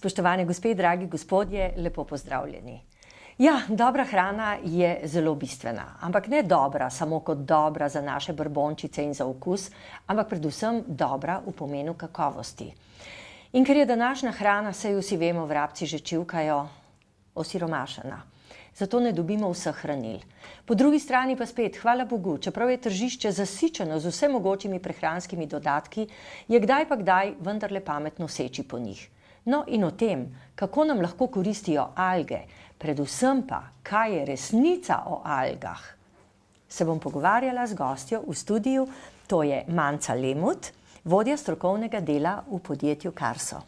Spoštovane gospe, dragi gospodje, lepo pozdravljeni. Ja, dobra hrana je zelo bistvena, ampak ne dobra samo kot dobra za naše brbončice in za okus, ampak predvsem dobra v pomenu kakovosti. In ker je današnja hrana, saj vsi vemo, vrabci že čivkajo, osiromašena. Zato ne dobimo vseh hranil. Po drugi strani pa spet, hvala Bogu, čeprav je tržišče zasičeno z vse mogočimi prehranskimi dodatki, je kdaj pa kdaj vendarle pametno seči po njih. No in o tem, kako nam lahko koristijo alge, predvsem pa, kaj je resnica o algah, se bom pogovarjala z gostjo v studiu, to je Manca Lemut, vodja strokovnega dela v podjetju Karso.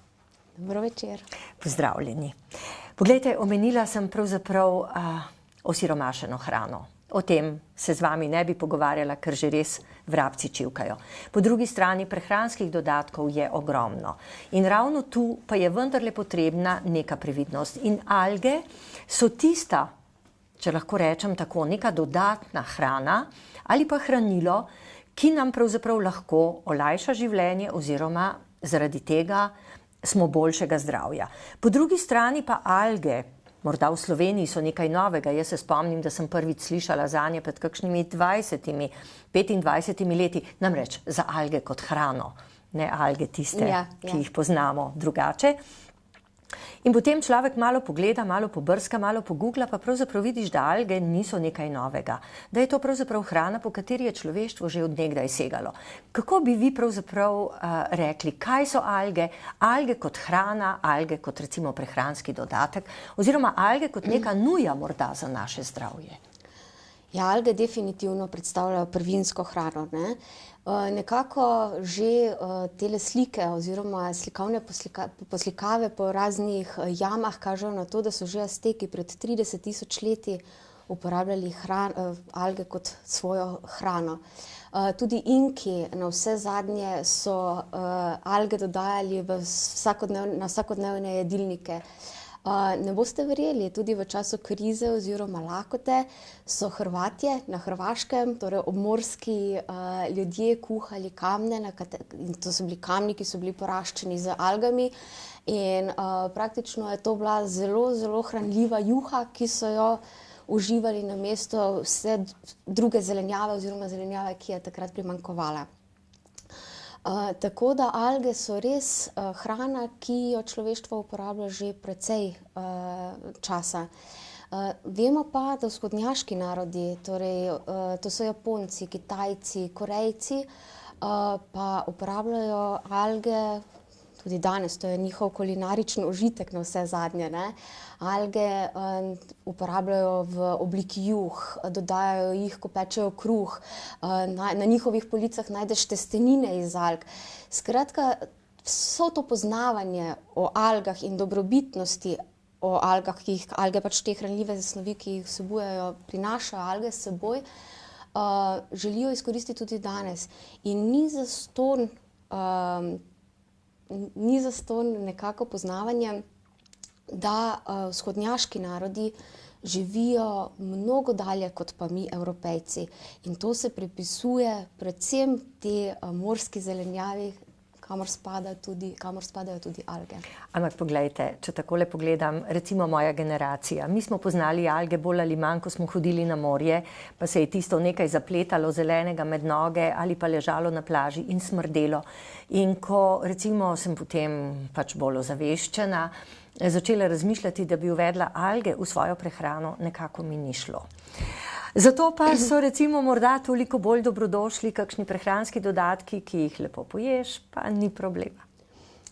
Dobro večer. Pozdravljeni. Poglejte, omenila sem pravzaprav osiromašeno hrano. O tem se z vami ne bi pogovarjala, ker že res vrabci čivkajo. Po drugi strani prehranskih dodatkov je ogromno. In ravno tu pa je vendarle potrebna neka previdnost. In alge so tista, če lahko rečem tako, neka dodatna hrana ali pa hranilo, ki nam pravzaprav lahko olajša življenje oziroma zaradi tega smo boljšega zdravja. Po drugi strani pa alge, morda v Sloveniji so nekaj novega. Jaz se spomnim, da sem prvič slišala zanje pred kakšnimi 25 leti, namreč za alge kot hrano, ne alge tiste, ki jih poznamo drugače. In potem človek malo pogleda, malo pobrska, malo pogugla, pa pravzaprav vidiš, da alge niso nekaj novega. Da je to pravzaprav hrana, po kateri je človeštvo že od nekdaj segalo. Kako bi vi pravzaprav rekli, kaj so alge? Alge kot hrana, alge kot recimo prehranski dodatek, oziroma alge kot neka nuja morda za naše zdravje? Ja, alge definitivno predstavljajo prvinsko hrano, ne? Nekako že tele slike oziroma slikovne poslikave po raznih jamah kažejo na to, da so že Azteki pred 30 tisoč leti uporabljali alge kot svojo hrano. Tudi Inki na vse zadnje so alge dodajali na vsakodnevne jedilnike. Ne boste verjeli, tudi v času krize oziroma lakote so Hrvatje na Hrvaškem, torej obmorski ljudje kuhali kamne, in to so bili kamni, ki so bili poraščeni z algami, in praktično je to bila zelo, zelo hranljiva juha, ki so jo uživali namesto vse druge zelenjave oziroma zelenjave, ki je takrat primanjkovala. Tako da alge so res hrana, ki jo človeštvo uporablja že precej časa. Vemo pa, da vzhodnjaški narodi, torej to so Japonci, Kitajci, Korejci, pa uporabljajo alge tudi danes, to je njihov kulinarični užitek na vse zadnje, ne? Alge uporabljajo v obliki juh, dodajajo jih, ko pečejo kruh, na njihovih policah najdeš testenine iz alg. Skratka, vso to poznavanje o algah in dobrobitnosti o algah, ki jih alge pač te hranljive snovi, ki jih vsebujejo, prinašajo alge s seboj, želijo izkoristiti tudi danes. In ni zastonj nekako poznavanje, da vzhodnjaški narodi živijo mnogo dalje kot pa mi, Evropejci. In to se pripisuje predvsem te morski zelenjavi, kamor spadajo tudi alge. Ampak poglejte, če takole pogledam, recimo moja generacija, mi smo poznali alge bolj ali manj, ko smo hodili na morje, pa se je tisto nekaj zapletalo zelenega med noge ali pa ležalo na plaži in smrdelo. In ko recimo sem potem pač bolj ozaveščena, začela razmišljati, da bi uvedla alge v svojo prehrano, nekako mi ni šlo. Zato pa so recimo morda toliko bolj dobrodošli kakšni prehranski dodatki, ki jih lepo poješ, pa ni problema.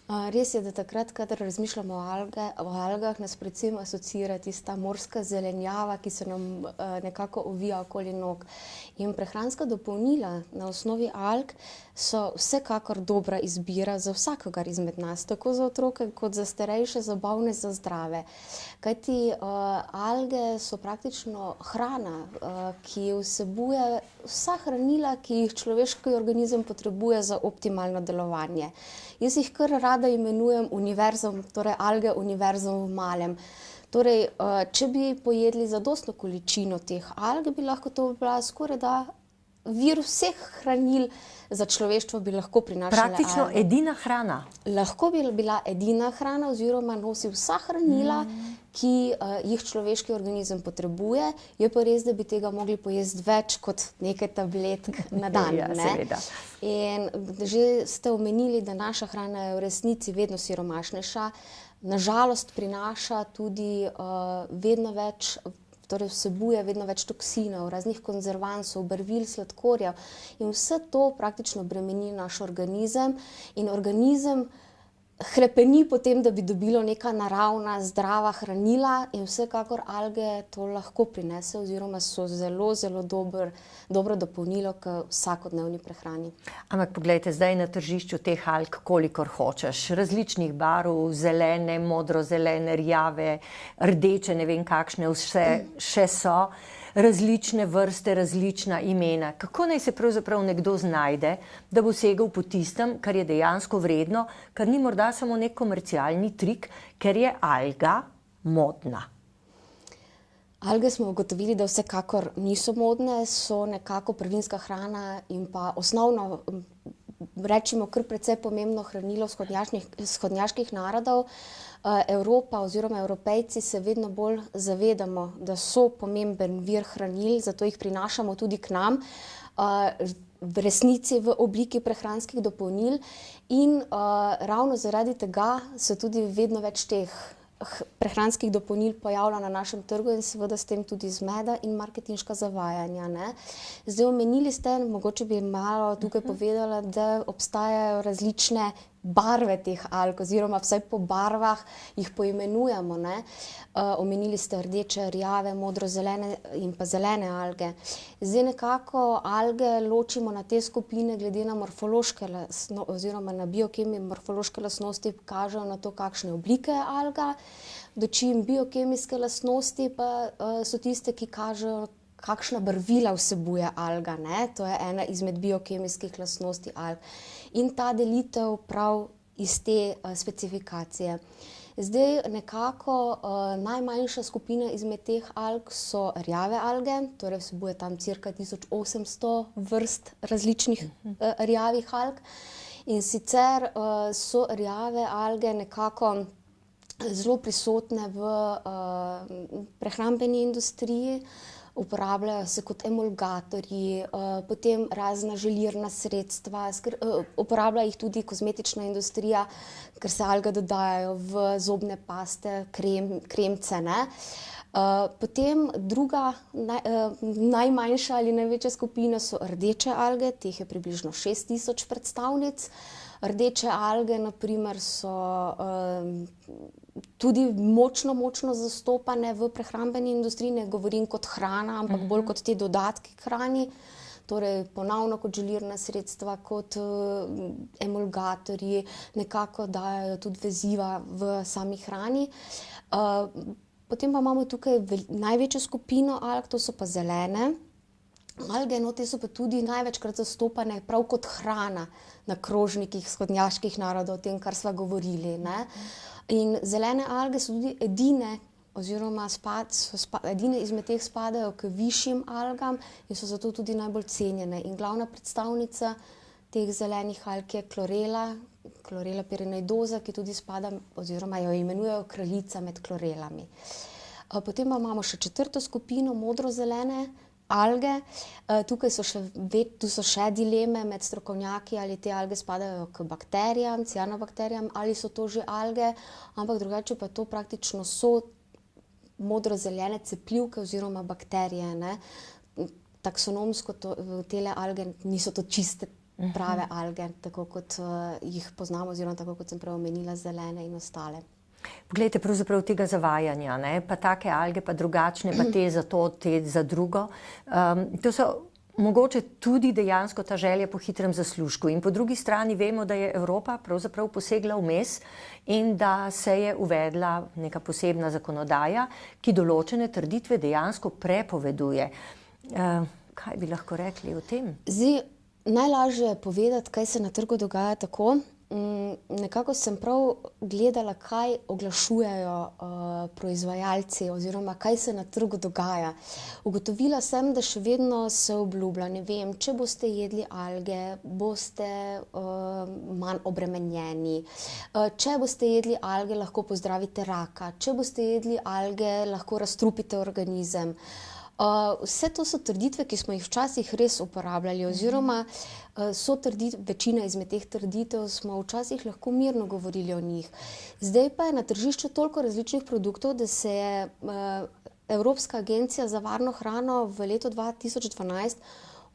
Res je, da takrat, kadar razmišljamo o algah, nas predvsem asociira tista morska zelenjava, ki se nam nekako ovija okoli nog. In prehranska dopolnila na osnovi alg so vsekakor dobra izbira za vsakogar izmed nas, tako za otroke kot za starejše, zabavne, za zdrave. Kajti alge so praktično hrana, ki vsebuje vsa hranila, ki jih človeški organizem potrebuje za optimalno delovanje. Jaz jih kar rada imenujem univerzum, torej alge univerzum v malem. Torej, če bi pojedli zadostno količino teh alg, bi lahko to bila skorajda vir vseh hranil za človeštvo bi lahko prinašale Praktično alge. edina hrana. Lahko bi bila edina hrana oziroma nosi vsa hranila, ki jih človeški organizem potrebuje. Je pa res, da bi tega mogli pojesti več kot nekaj tabletk na dan. Ja, seveda. In že ste omenili, da naša hrana je v resnici vedno siromašnejša. Nažalost prinaša tudi vedno več, torej vsebuje vedno več toksinov, raznih konzervansov, barvil, sladkorjev in vse to praktično bremeni naš organizem in organizem hrepeni potem, da bi dobilo neka naravna, zdrava hranila in vsekakor alge to lahko prinese oziroma so zelo, zelo dobro dopolnilo k vsakodnevni prehrani. Ampak poglejte, zdaj na tržišču teh alg kolikor hočeš. Različnih barv, zelene, modro-zelene, rjave, rdeče, ne vem kakšne vse še so. Različne vrste, različna imena. Kako naj se pravzaprav nekdo znajde, da bo segel po tistem, kar je dejansko vredno, kar ni morda samo nek komercialni trik, ker je alga modna? Alge smo ugotovili, da vsekakor niso modne, so nekako prvinska hrana in pa osnovno, rečemo kar precej pomembno hranilo vzhodnjaških narodov. Evropa oziroma Evropejci se vedno bolj zavedamo, da so pomemben vir hranil, zato jih prinašamo tudi k nam, v resnici v obliki prehranskih dopolnil in ravno zaradi tega se tudi vedno več teh prehranskih dopolnil pojavlja na našem trgu in seveda s tem tudi zmeda in marketinška zavajanja. Zdaj omenili ste, mogoče bi malo tukaj povedala, da obstajajo različne barve teh alg oziroma vsaj po barvah jih poimenujemo. Omenili ste rdeče, rjave, modro-zelene in pa zelene alge. Zdaj nekako alge ločimo na te skupine glede na morfološke oziroma na morfološke lastnosti kažejo na to, kakšne oblike je alga, dočim biokemijske lastnosti pa so tiste, ki kažejo, kakšna barvila vsebuje alga. To je ena izmed biokemijskih lastnosti alg. In ta delitev prav iz te specifikacije. Zdaj nekako najmanjša skupina izmed teh alg so rjave alge, torej vsebuje tam cirka 1800 vrst različnih rjavih alg. In sicer so rjave alge nekako zelo prisotne v prehrambeni industriji, uporabljajo se kot emulgatorji, potem razna želirna sredstva, uporablja jih tudi kozmetična industrija, ker se alge dodajajo v zobne paste, kremce. Potem druga, najmanjša ali največja skupina so rdeče alge, teh je približno 6000 predstavnic. Rdeče alge, na primer, so tudi močno zastopane v prehrambeni industriji, ne govorim kot hrana, ampak bolj kot te dodatki k hrani, torej ponovno kot želirna sredstva, kot emulgatorji, nekako dajo tudi veziva v sami hrani. Potem pa imamo tukaj največjo skupino alg, to so pa zelene alge, te so pa tudi največkrat zastopane prav kot hrana na krožnikih vzhodnjaških narodov, o tem, kar sva govorili. In zelene alge so tudi edine, oziroma edine izmed teh spadajo k višjim algam in so zato tudi najbolj cenjene. In glavna predstavnica teh zelenih alg je Chlorella perennidosa, ki tudi spada, oziroma jo imenujejo kraljica med klorelami. Potem pa imamo še četrto skupino, modro-zelene alge. Tukaj so še dileme med strokovnjaki, ali te alge spadajo k bakterijam, cianobakterijam, ali so to že alge, ampak drugače pa to praktično so modro-zelene cepljivke oziroma bakterije. Taksonomsko tele alge niso to čiste prave alge, tako kot jih poznamo oziroma tako kot sem prej omenila, zelene in ostale. Poglejte, pravzaprav tega zavajanja, pa take alge, pa drugačne, pa te za to, te za drugo. To so mogoče tudi dejansko ta želja po hitrem zaslužku. In po drugi strani vemo, da je Evropa pravzaprav posegla vmes in da se je uvedla neka posebna zakonodaja, ki določene trditve dejansko prepoveduje. Kaj bi lahko rekli o tem? Najlažje je povedati, kaj se na trgu dogaja tako, Nekako sem prav gledala, kaj oglašujejo proizvajalci oziroma kaj se na trgu dogaja. Ugotovila sem, da še vedno se obljublja, ne vem, če boste jedli alge, boste manj obremenjeni. Če boste jedli alge, lahko pozdravite raka. Če boste jedli alge, lahko razstrupite organizem. Vse to so trditve, ki smo jih včasih res uporabljali, oziroma večina izmed teh trditev smo včasih lahko mirno govorili o njih. Zdaj pa je na tržišču toliko različnih produktov, da se je Evropska agencija za varno hrano v letu 2012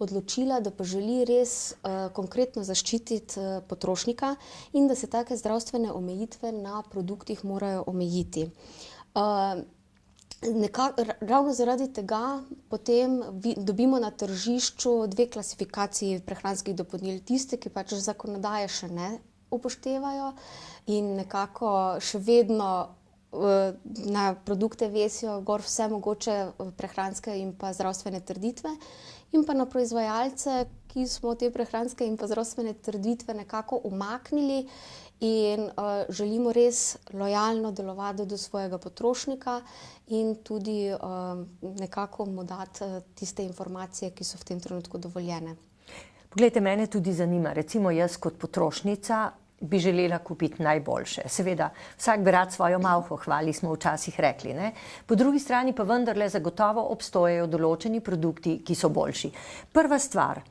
odločila, da pa želi res konkretno zaščititi potrošnika in da se take zdravstvene omejitve na produktih morajo omejiti. Ravno zaradi tega potem dobimo na tržišču dve klasifikaciji prehranskih dopolnil. Tiste, ki pač zakonodaje še ne upoštevajo in nekako še vedno na produkte vesijo gor vse mogoče prehranske in pa zdravstvene trditve, in pa na proizvajalce, ki smo te prehranske in pa zdravstvene trditve nekako umaknili in želimo res lojalno delovati do svojega potrošnika in tudi nekako mu dati tiste informacije, ki so v tem trenutku dovoljene. Poglejte, mene tudi zanima, recimo jaz kot potrošnica bi želela kupiti najboljše. Seveda, vsak bi rad svojo malho hvali, smo včasih rekli, ne? Po drugi strani pa vendarle zagotovo obstojajo določeni produkti, ki so boljši. Prva stvar,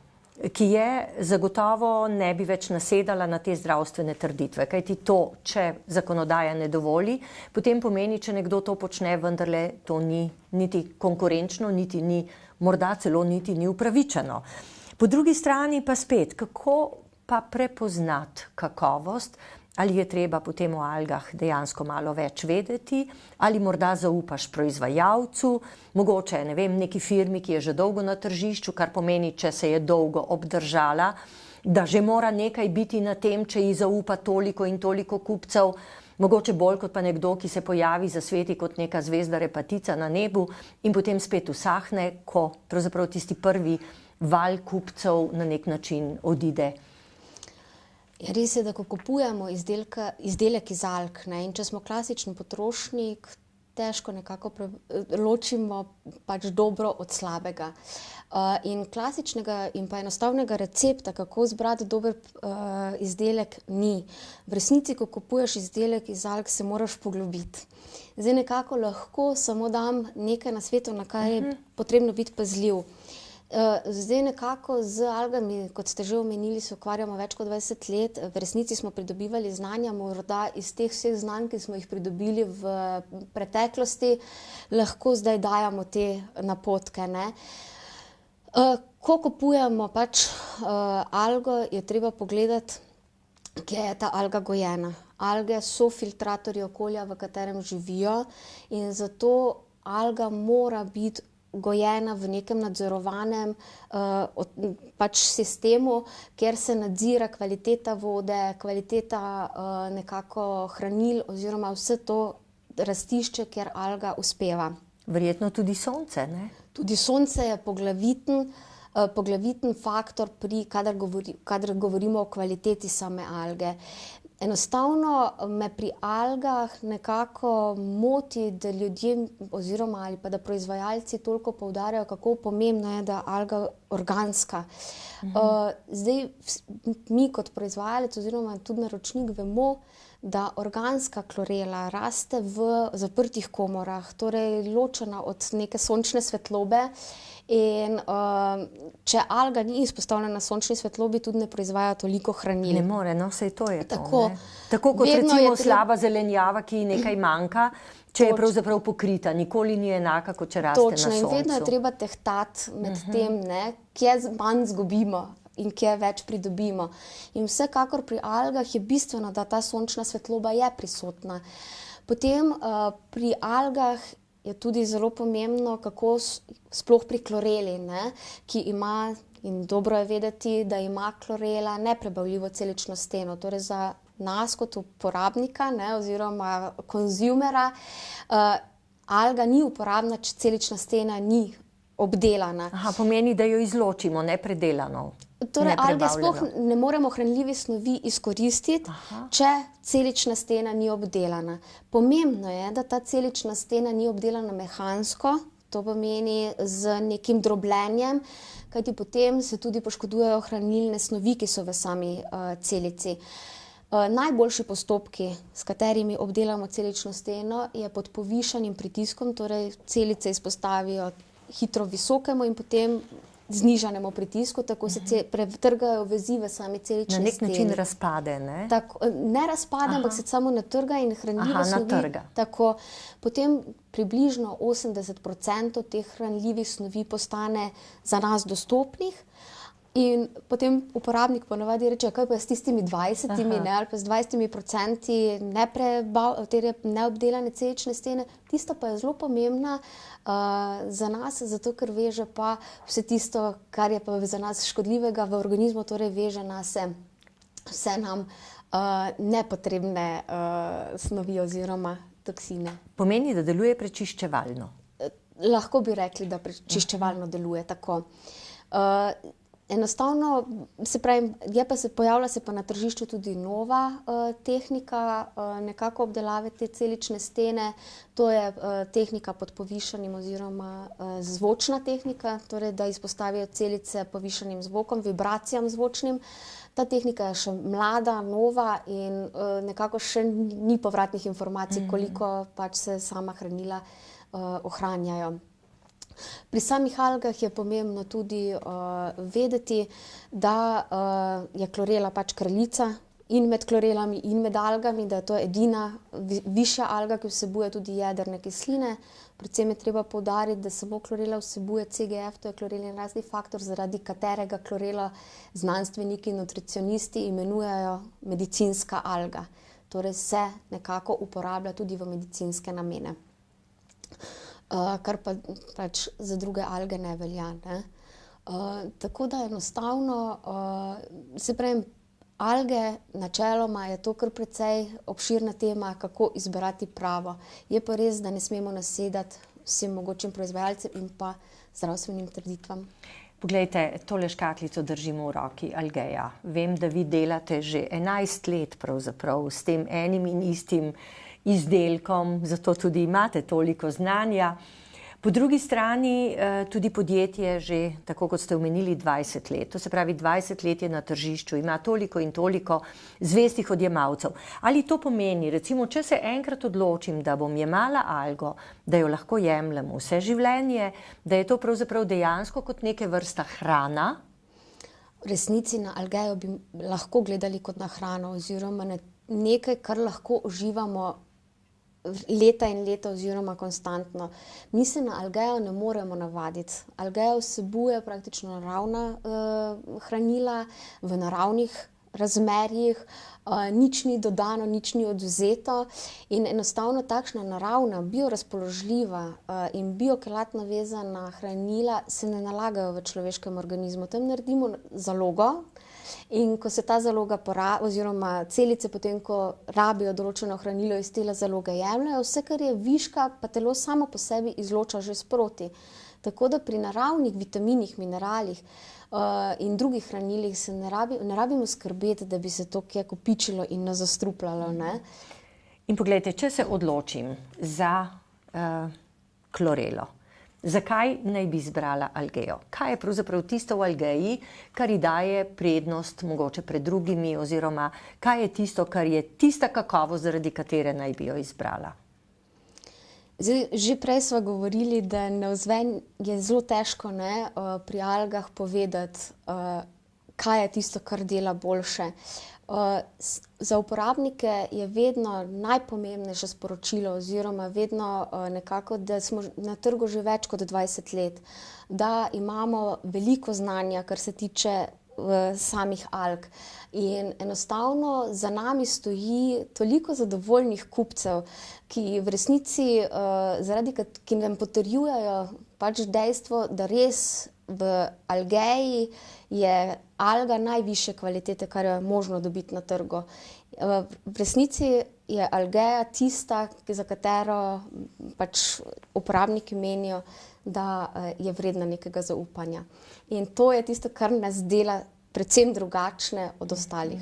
ki je, zagotovo ne bi več nasedala na te zdravstvene trditve, kajti to, če zakonodaja ne dovoli, potem pomeni, če nekdo to počne, vendarle to ni niti konkurenčno, niti ni, morda celo niti ni upravičeno. Po drugi strani pa spet, kako pa prepoznati kakovost, ali je treba potem o algah dejansko malo več vedeti, ali morda zaupaš proizvajalcu, mogoče, ne vem, neki firmi, ki je že dolgo na tržišču, kar pomeni, če se je dolgo obdržala, da že mora nekaj biti na tem, če ji zaupa toliko in toliko kupcev, mogoče bolj kot pa nekdo, ki se pojavi, zasveti kot neka zvezda repatica na nebu in potem spet usahne, ko pravzaprav tisti prvi val kupcev na nek način odide. Res je, da ko kupujemo izdelek iz alg, in če smo klasičen potrošnik, težko nekako ločimo pač dobro od slabega. In klasičnega in pa enostavnega recepta, kako zbrati dober izdelek, ni. V resnici, ko kupuješ izdelek iz alg, se moraš poglobiti. Zdaj nekako lahko samo dam nekaj nasvetov, na kaj je potrebno biti pazljiv. Zdaj nekako z algami, kot ste že omenili, se ukvarjamo več kot 20 let. V resnici smo pridobivali znanja, morda iz teh vseh znanj, ki smo jih pridobili v preteklosti, lahko zdaj dajamo te napotke, ne. Ko kupujemo pač algo, je treba pogledati, kje je ta alga gojena. Alge so filtratorji okolja, v katerem živijo, in zato alga mora biti gojena v nekem nadzorovanem pač sistemu, kjer se nadzira kvaliteta vode, kvaliteta nekako hranil oziroma vse to rastišče, kjer alga uspeva. Verjetno tudi sonce, ne? Tudi sonce je poglaviten faktor, kadar govorimo o kvaliteti same alge. Enostavno me pri algah nekako moti, da ljudje oziroma ali pa da proizvajalci toliko poudarjajo, kako pomembno je, da je alga organska. Zdaj mi kot proizvajalec oziroma tudi naročnik vemo, da organska klorela raste v zaprtih komorah, torej ločena od neke sončne svetlobe. In če alga ni izpostavljena sončni svetlobi, tudi ne proizvaja toliko hranil. Ne more, no, saj to je to, ne. Tako kot recimo slaba zelenjava, ki nekaj manjka, če je pravzaprav pokrita, nikoli ni enaka, kot če raste na soncu. Točno, in vedno je treba tehtati med tem, ne, kje manj izgubimo in kje več pridobimo. In vsekakor pri algah je bistveno, da ta sončna svetloba je prisotna. Potem pri algah je tudi zelo pomembno, kako sploh pri kloreli, ne, ki ima, in dobro je vedeti, da ima klorela neprebavljivo celično steno. Torej za nas kot uporabnika, ne, oziroma konzumera, alga ni uporabna, če celična stena ni obdelana. Aha, pomeni, da jo izločimo, ne predelano. Torej, alge sploh ne moremo hranljive snovi izkoristiti, če celična stena ni obdelana. Pomembno je, da ta celična stena ni obdelana mehansko, to pomeni z nekim drobljenjem, kajti potem se tudi poškodujejo hranilne snovi, ki so v sami celici. Najboljši postopki, s katerimi obdelamo celično steno, je pod povišanim pritiskom, torej celice izpostavijo hitro visokemu in potem znižanemu pritisku, tako se pretrgajo vezi v sami celični steni. Na nek način razpade, ne? Ne razpade, ampak se samo natrga in hranljive snovi. Tako, potem približno 80% teh hranljivih snovi postane za nas dostopnih in potem uporabnik ponavadi reče, kaj pa s tistimi 20 ali pa z 20% neobdelane celične stene, tista pa je zelo pomembna za nas, zato ker veže pa vse tisto, kar je pa za nas škodljivega v organizmu, torej veže nas vse nam nepotrebne snovi oziroma toksine. Pomeni, da deluje prečiščevalno? Lahko bi rekli, da prečiščevalno deluje, tako. Enostavno, se pravi, pojavlja se pa na tržišču tudi nova tehnika nekako obdelave te celične stene, to je tehnika pod povišanim oziroma zvočna tehnika, torej da izpostavijo celice povišanim zvokom, vibracijam zvočnim. Ta tehnika je še mlada, nova in nekako še ni povratnih informacij, koliko pač se sama hranila ohranjajo. Pri samih algah je pomembno tudi vedeti, da je klorela pač kraljica in med klorelami in med algami, da je to edina višja alga, ki vsebuje tudi jedrne kisline. Predvsem je treba poudariti, da samo klorela vsebuje CGF, to je klorelin razni faktor, zaradi katerega klorela znanstveniki in nutricionisti imenujejo medicinska alga. Torej se nekako uporablja tudi v medicinske namene. Kar pa pač za druge alge ne velja, ne. Tako da enostavno, se pravi, alge načeloma je to kar precej obširna tema, kako izbrati pravo. Je pa res, da ne smemo nasedati vsem mogočim proizvajalcem in pa zdravstvenim trditvam. Poglejte, tole škatlico držimo v roki Algeja. Vem, da vi delate že 11 let pravzaprav s tem enim in istim izdelkom, zato tudi imate toliko znanja. Po drugi strani tudi podjetje že, tako kot ste omenili, 20 let. To se pravi, 20 let je na tržišču, ima toliko in toliko zvestih odjemalcev. Ali to pomeni, recimo, če se enkrat odločim, da bom jemala algo, da jo lahko jemljem vse življenje, da je to pravzaprav dejansko kot neke vrsta hrana? V resnici na algejo bi lahko gledali kot na hrano oziroma na nekaj, kar lahko uživamo leta in leta oziroma konstantno. Mi se na algejo ne moremo navaditi. Algeja vsebuje praktično naravna hranila v naravnih razmerjih, nič ni dodano, nič ni odvzeto in enostavno takšna naravna, biorazpoložljiva in biokelatno vezana hranila se ne nalagajo v človeškem organizmu. Tam naredimo zalogo in ko se ta zaloga oziroma celice potem, ko rabijo določeno hranilo iz te zaloge jemljejo, vse, kar je viška, pa telo samo po sebi izloča že sproti. Tako da pri naravnih vitaminih, mineralih in drugih hranilih se ne rabimo skrbeti, da bi se to kje kopičilo in nas zastrupljalo, ne. In poglejte, če se odločim za klorelo, zakaj naj bi izbrala algejo? Kaj je pravzaprav tisto v algeji, kar ji daje prednost mogoče pred drugimi, oziroma kaj je tisto, kar je tista kakovost, zaradi katere naj bi jo izbrala? Zdaj, že prej sva govorili, da navzven je zelo težko, ne, pri algah povedati, kaj je tisto, kar dela boljše. Za uporabnike je vedno najpomembnejše sporočilo oziroma vedno nekako, da smo na trgu že več kot 20 let, da imamo veliko znanja, kar se tiče samih alg. In enostavno za nami stoji toliko zadovoljnih kupcev, ki v resnici, ki nam potrjujejo pač dejstvo, da res v algeji je alga najvišje kvalitete, kar je možno dobiti na trgu. V resnici je algeja tista, za katero pač uporabniki menijo, da je vredna nekega zaupanja. In to je tisto, kar nas dela predvsem drugačne od ostalih.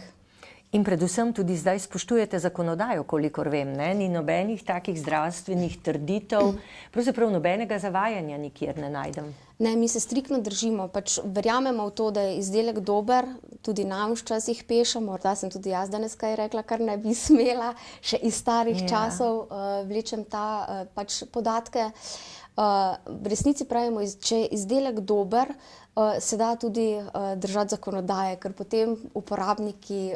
In predvsem tudi zdaj spoštujete zakonodajo, kolikor vem, ne? Ni nobenih takih zdravstvenih trditev, pravzaprav nobenega zavajanja nikjer ne najdem. Ne, mi se striktno držimo, pač verjamemo v to, da je izdelek dober, tudi nam včasih peša, morda sem tudi jaz danes kaj rekla, kar ne bi smela, še iz starih časov vlečem pač podatke. V resnici pravimo, če je izdelek dober, se da tudi držati zakonodaje, ker potem uporabniki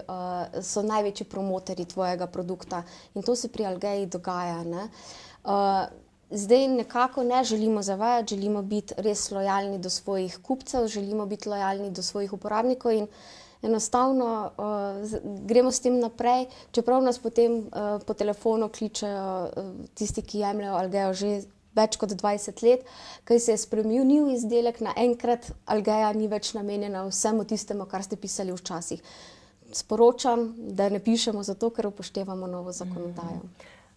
so največji promotorji tvojega produkta in to se pri Algei dogaja, ne. Zdaj nekako ne želimo zavajati, želimo biti res lojalni do svojih kupcev, želimo biti lojalni do svojih uporabnikov in enostavno gremo s tem naprej, čeprav nas potem po telefonu kličejo tisti, ki jemljejo Algeo že več kot 20 let, kaj se je spremenil izdelek, naenkrat Algea ni več namenjena vsemu tistemu, kar ste pisali včasih. Sporočam, da ne pišemo zato, ker upoštevamo novo zakonodajo.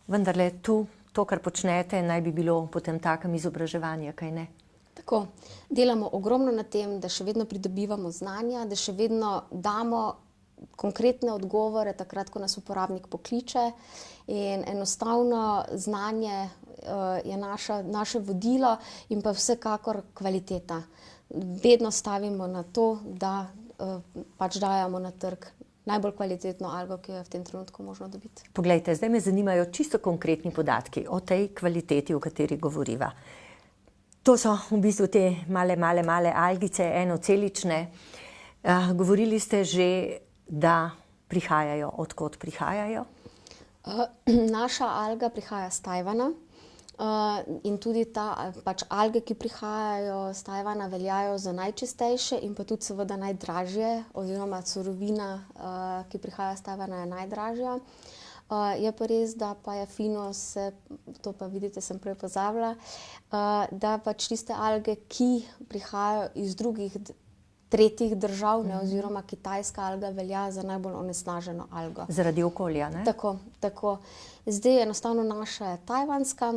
Vendarle tu, to, kar počnete, naj bi bilo potem takem izobraževanje, kaj ne? Tako, delamo ogromno na tem, da še vedno pridobivamo znanja, da še vedno damo konkretne odgovore takrat, ko nas uporabnik pokliče in enostavno znanje je naše vodilo in pa vsekakor kvaliteta. Vedno stavimo na to, da pač dajemo na trg najbolj kvalitetno algo, ki jo je v tem trenutku možno dobiti. Poglejte, zdaj me zanimajo čisto konkretni podatki o tej kvaliteti, o kateri govoriva. To so v bistvu te male algice, enocelične. Govorili ste že, da prihajajo, od kod prihajajo? Naša alga prihaja s Tajvana in tudi pač alge, ki prihajajo s Tajvana, veljajo za najčistejše in pa tudi seveda najdražje, oziroma surovina, ki prihaja s Tajvana, je najdražja. Je pa res, da pa je fino to pa vidite, sem prej pozabila, da pač tiste alge, ki prihajajo iz drugih tretjih držav, ne, oziroma kitajska alga velja za najbolj onesnaženo algo. Zaradi okolja, ne? Tako. Zdaj enostavno naša je tajvanska,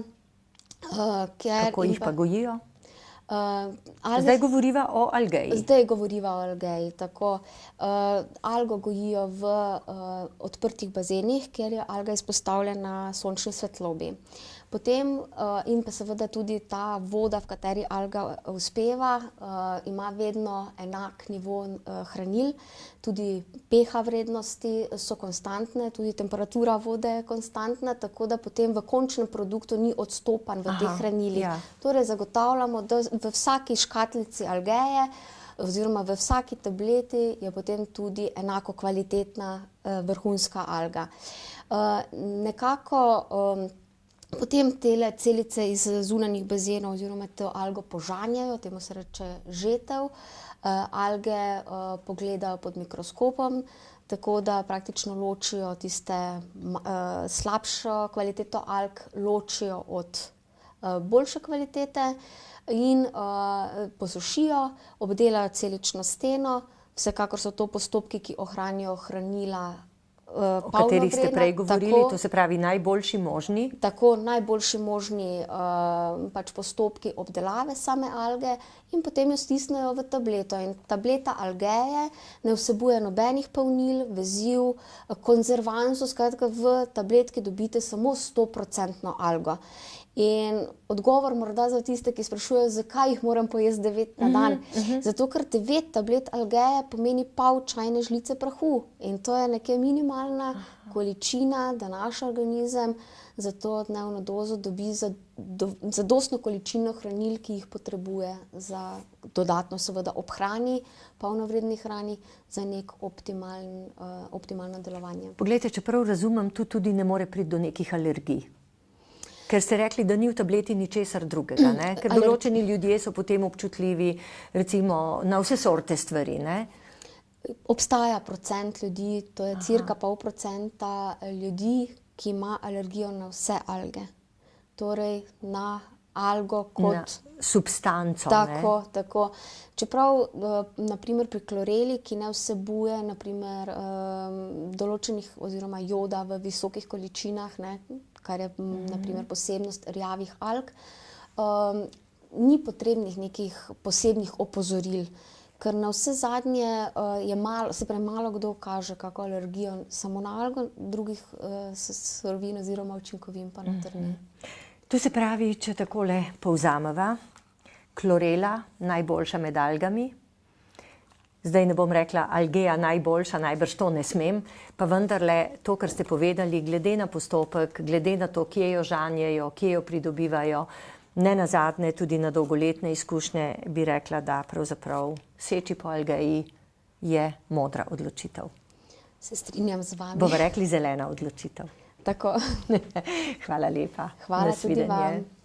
Kako jih pa gojijo? Zdaj govoriva o Algei. Zdaj govoriva o Algei, tako. Algo gojijo v odprtih bazenih, kjer je alga izpostavljena sončni svetlobi. Potem in pa seveda tudi ta voda, v kateri alga uspeva, ima vedno enak nivo hranil, tudi pH vrednosti so konstantne, tudi temperatura vode je konstantna, tako da potem v končnem produktu ni odstopanj v teh hranilih. Torej zagotavljamo, da v vsaki škatlici Algeje oziroma v vsaki tableti je potem tudi enako kvalitetna vrhunska alga. Nekako potem tele celice iz zunanjih bazenov oziroma to algo požanjajo, temu se reče žetev. Alge pogledajo pod mikroskopom, tako da praktično ločijo tiste slabšo kvaliteto alg, ločijo od boljše kvalitete in posušijo, obdelajo celično steno. Vsekakor so to postopki, ki ohranijo hranila o katerih ste prej govorili, to se pravi najboljši možni? Tako, najboljši možni pač postopki obdelave same alge in potem jo stisnejo v tableto. In tableta Algeje ne vsebuje nobenih polnil, veziv, konzervansov, skratka v tabletki dobite samo 100% algo. In odgovor morda za tiste, ki sprašujejo, zakaj jih moram pojesti 9 na dan. Zato, ker 9 tablet Algeje pomeni pol čajne žlice prahu. In to je nekaj minimalna količina, da naš organizem za to dnevno dozo dobi zadostno količino hranil, ki jih potrebuje za dodatno seveda ob hrani, polnovredni hrani, za nek optimalno delovanje. Poglejte, čeprav razumem, tu tudi ne more priti do nekih alergij. Ker ste rekli, da ni v tableti ničesar drugega, ne? Ker določeni ljudje so potem občutljivi recimo na vse sorte stvari, ne? Obstaja procent ljudi, to je cirka 0,5% ljudi, ki ima alergijo na vse alge. Torej na algo kot... Na substanco, ne? Tako. Čeprav na primer pri kloreli, ki ne vsebuje na primer določenih oziroma joda v visokih količinah, ne, kar je na primer posebnost rjavih alg, ni potrebnih nekih posebnih opozoril. ker na vse zadnje je malo, se pravi, malo kdo kaže kako alergijo samo na algo, drugih surovin oziroma učinkovin pa noter ne. To se pravi, če takole povzameva, klorela najboljša med algami. Zdaj ne bom rekla algea najboljša, najbrž to ne smem, pa vendarle to, kar ste povedali, glede na postopek, glede na to, kje jo žanjejo, kje jo pridobivajo, ne nazadnje tudi na dolgoletne izkušnje bi rekla, da pravzaprav seči po algeji je modra odločitev. Se strinjam z vami. Bomo rekli zelena odločitev. Tako. Hvala lepa. Hvala tudi vam.